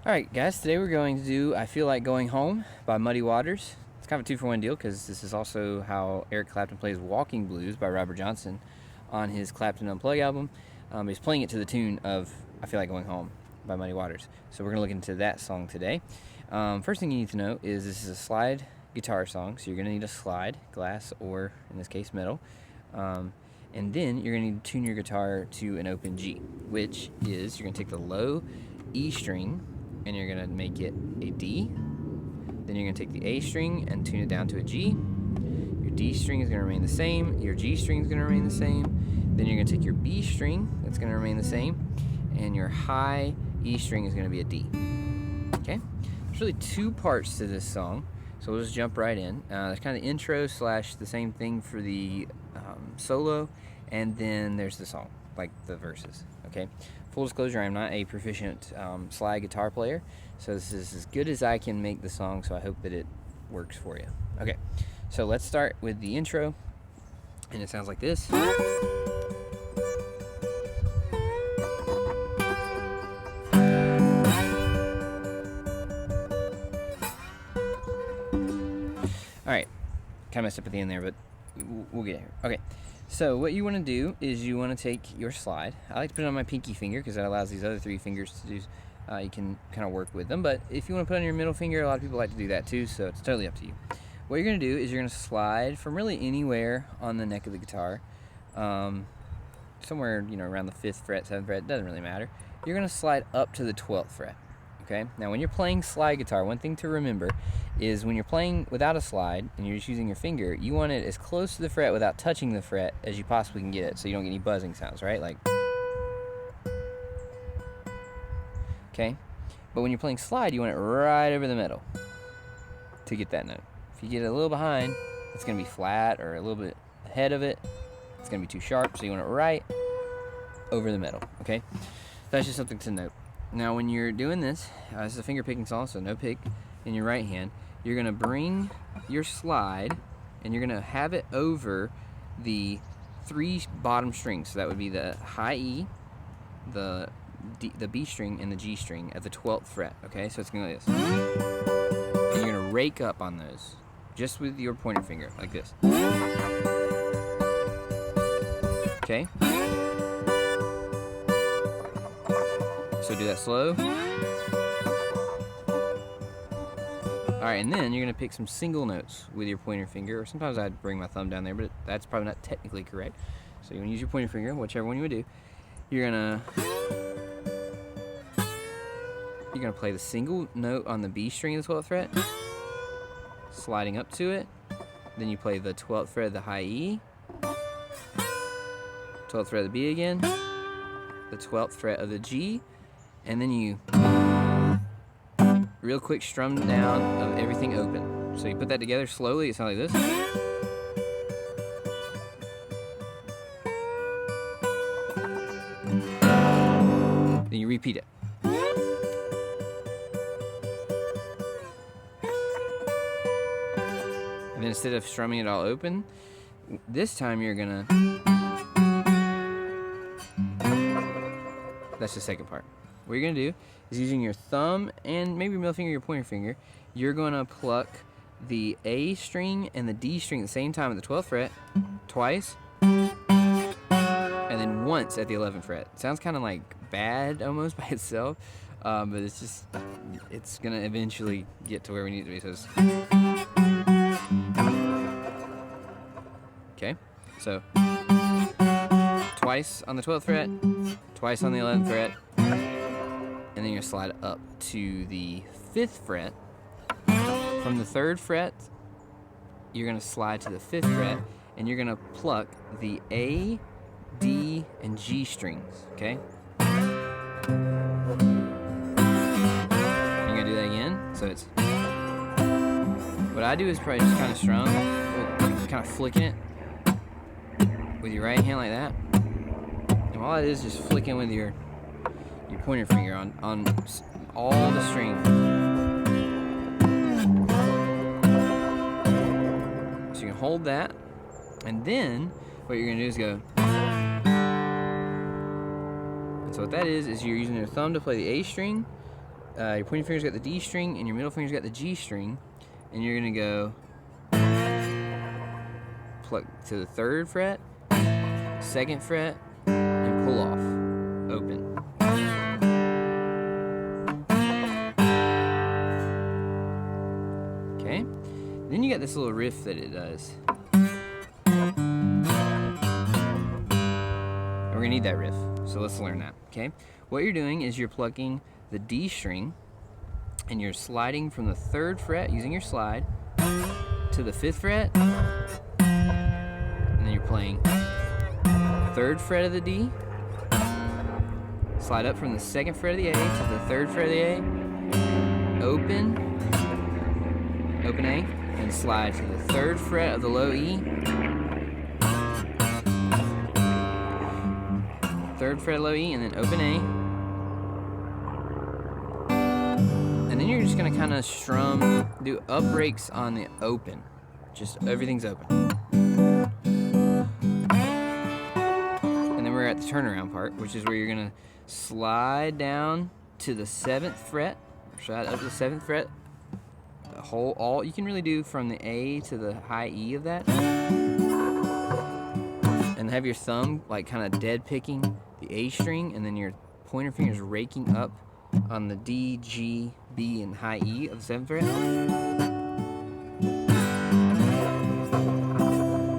Alright guys, today we're going to do I Feel Like Going Home by Muddy Waters. It's kind of a 2-for-1 deal because this is also how Eric Clapton plays Walking Blues by Robert Johnson on his Clapton Unplugged album. He's playing it to the tune of I Feel Like Going Home by Muddy Waters. So we're going to look into that song today. First thing you need to know is this is a slide guitar song, so you're going to need a slide, glass or in this case metal. And then you're going to need to tune your guitar to an open G, which is you're going to take the low E string and you're going to make it a D. Then you're going to take the A string and tune it down to a G. Your D string is going to remain the same. Your G string is going to remain the same. Then you're going to take your B string, that's going to remain the same. And your high E string is going to be a D. Okay? There's really 2 parts to this song, so we'll just jump right in. There's kind of the intro / the same thing for the solo, and then there's the song, like the verses. Okay? Full disclosure, I'm not a proficient slide guitar player, so this is as good as I can make the song, so I hope that it works for you. Okay, so let's start with the intro, and it sounds like this. Alright, kind of messed up at the end there, but we'll get here. Okay, so what you want to do is you want to take your slide. I like to put it on my pinky finger because that allows these other 3 fingers to do, you can kind of work with them. But if you want to put it on your middle finger, a lot of people like to do that too, so it's totally up to you. What you're going to do is you're going to slide from really anywhere on the neck of the guitar, somewhere, around the 5th fret, 7th fret, doesn't really matter. You're going to slide up to the 12th fret. Okay? Now when you're playing slide guitar, one thing to remember is when you're playing without a slide and you're just using your finger, you want it as close to the fret without touching the fret as you possibly can get it, so you don't get any buzzing sounds, right? Like, okay? But when you're playing slide, you want it right over the middle to get that note. If you get it a little behind, it's going to be flat, or a little bit ahead of it, it's going to be too sharp, so you want it right over the middle, okay? That's just something to note. Now when you're doing this, this is a finger picking song, so no pick in your right hand. You're going to bring your slide and you're going to have it over the 3 bottom strings. So that would be the high E, the B string, and the G string at the 12th fret. Okay, so it's going to go like this. And you're going to rake up on those just with your pointer finger, like this. Okay? So do that slow. Alright, and then you're going to pick some single notes with your pointer finger, or sometimes I'd bring my thumb down there, but that's probably not technically correct. So you want to use your pointer finger, whichever one you would do. You're going to play the single note on the B string of the 12th fret, sliding up to it. Then you play the 12th fret of the high E, 12th fret of the B again, the 12th fret of the G, and then you real quick strum down of everything open. So you put that together slowly, it sounds like this. Then you repeat it. And then instead of strumming it all open, this time you're gonna... That's the second part. What you're going to do is using your thumb and maybe your middle finger, your pointer finger, you're going to pluck the A string and the D string at the same time at the 12th fret, twice, and then once at the 11th fret. It sounds kind of like bad almost by itself, but it's going to eventually get to where we need to be. So okay, so twice on the 12th fret, twice on the 11th fret, and then you're going to slide up to the 5th fret. From the 3rd fret, you're going to slide to the 5th fret, and you're gonna pluck the A, D, and G strings, okay? You're gonna do that again, so it's... What I do is probably just kind of strum, kind of flicking it with your right hand like that. And all it is just flicking with your pointer finger on all the strings. So you can hold that, and then what you're gonna do is go. And so what that is you're using your thumb to play the A string, your pointer finger's got the D string, and your middle finger's got the G string, and you're gonna go pluck to the 3rd fret, 2nd fret, and pull off, open. Okay, then you got this little riff that it does. And we're gonna need that riff, so let's learn that, okay? What you're doing is you're plucking the D string, and you're sliding from the 3rd fret, using your slide, to the 5th fret, and then you're playing 3rd fret of the D, slide up from the 2nd fret of the A to the 3rd fret of the A, open A, and slide to the 3rd fret of the low E, 3rd fret low E, and then open A, and then you're just gonna kind of strum, do up breaks on the open, just everything's open. And then we're at the turnaround part, which is where you're gonna slide down to the 7th fret, slide up to the 7th fret, all you can really do from the A to the high E of that, and have your thumb like kind of dead picking the A string, and then your pointer fingers raking up on the D, G, B, and high E of the 7th fret.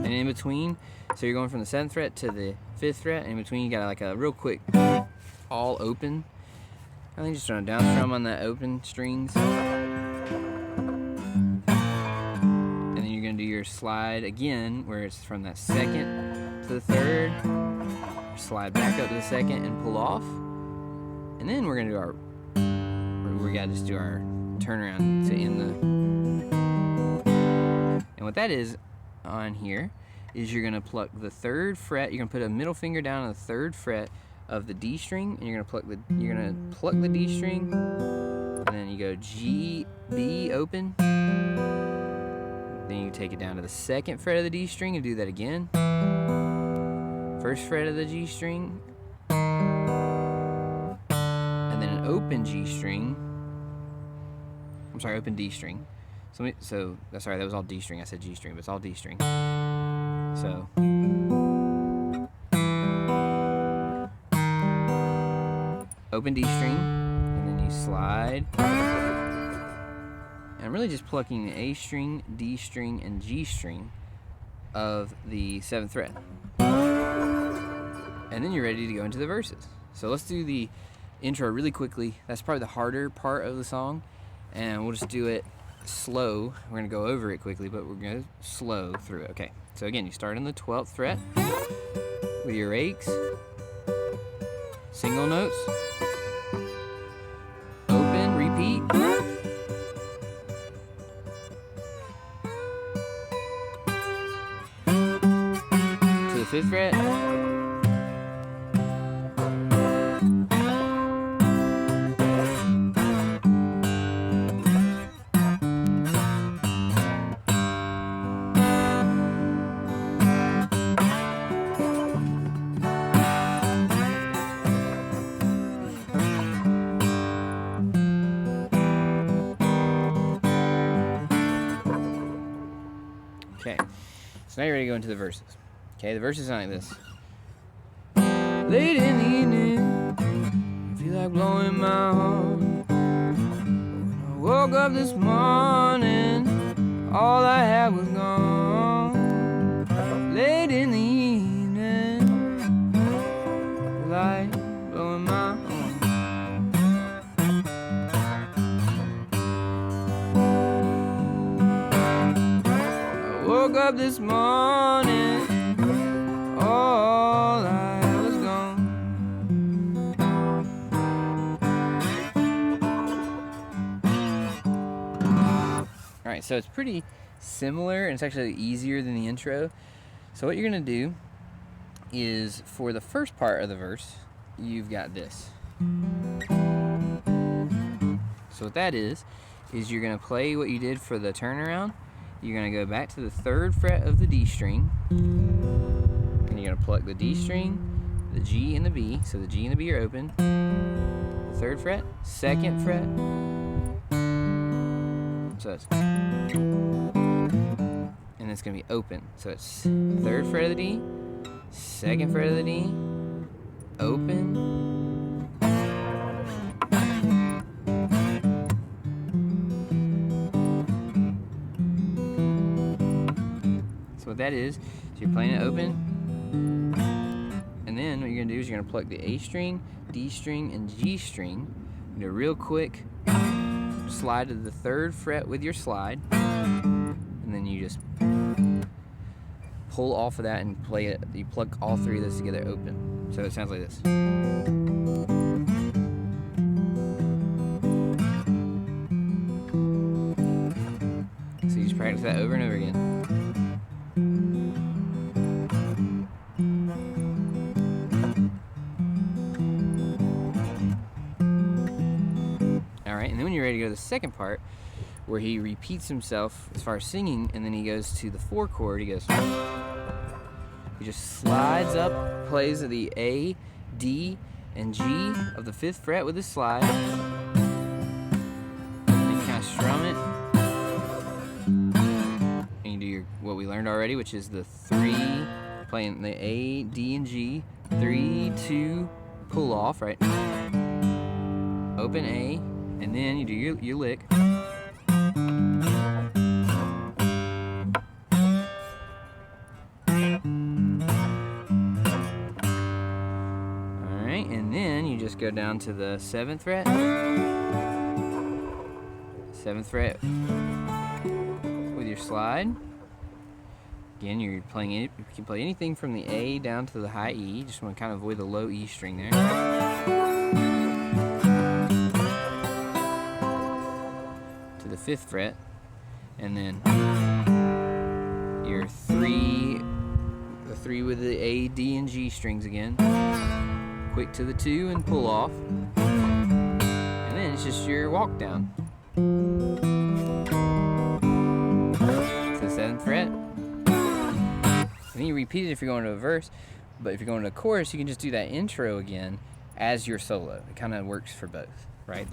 And in between, so you're going from the 7th fret to the 5th fret, and in between you got like a real quick all open. I think just trying to down strum on that open strings. And then you're gonna do your slide again, where it's from that 2nd to the 3rd, slide back up to the 2nd and pull off. And then we're gonna do we gotta just do our turnaround to end the... And what that is on here is you're gonna pluck the 3rd fret, you're gonna put a middle finger down on the 3rd fret of the D string, and you're gonna pluck the D string, and then you go G, B, open. Then you take it down to the 2nd fret of the D string and do that again. 1st fret of the G string, and then an open G string. I'm sorry, open D string. So sorry, that was all D string. I said G string, but it's all D string. So open D string, and then you slide. And I'm really just plucking the A string, D string, and G string of the 7th fret. And then you're ready to go into the verses. So let's do the intro really quickly. That's probably the harder part of the song, and we'll just do it slow. We're gonna go over it quickly, but we're gonna slow through it. Okay, so again, you start on the 12th fret with your rakes, single notes, open, repeat, to the 5th fret, okay, so now you're ready to go into the verses. Okay, the verses sound like this. Late in the evening, I feel like blowing my horn. When I woke up this morning, all I had was gone. Late in the evening, like blowing my horn. I woke up this morning, Alright, so it's pretty similar, and it's actually easier than the intro. So what you're going to do is, for the first part of the verse, you've got this. So what that is you're going to play what you did for the turnaround. You're going to go back to the 3rd fret of the D string, and you're going to pluck the D string, the G, and the B. So the G and the B are open. The 3rd fret, 2nd fret. So it's, and it's going to be open. So it's 3rd fret of the D, 2nd fret of the D, open. So what that is you're playing it open, and then what you're going to do is you're going to pluck the A string, D string, and G string. Do a real quick slide to the 3rd fret with your slide, and then you just pull off of that and play it. You plug all 3 of those together open. So it sounds like this. So you just practice that over and over again. Alright, and then when you're ready to go to the second part, where he repeats himself as far as singing, and then he goes to the 4 chord, he just slides up, plays the A, D, and G of the 5th fret with his slide, and you kind of strum it, and you do what we learned already, which is the 3, playing the A, D, and G, 3, 2, pull off, right? Open A, and then you do your lick. Alright, and then you just go down to the 7th fret. 7th fret with your slide. Again, you can play anything from the A down to the high E. You just want to kind of avoid the low E string there. To the 5th fret, and then your 3 with the A, D, and G strings again. Quick to the 2 and pull off, and then it's just your walk down to the 7th fret. And then you repeat it if you're going to a verse, but if you're going to a chorus, you can just do that intro again as your solo. It kind of works for both, right?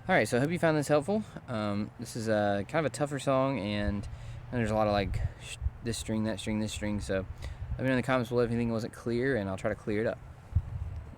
Alright, so I hope you found this helpful. This is kind of a tougher song, and there's a lot of like this string, that string, this string, so let me know in the comments below if anything wasn't clear, and I'll try to clear it up.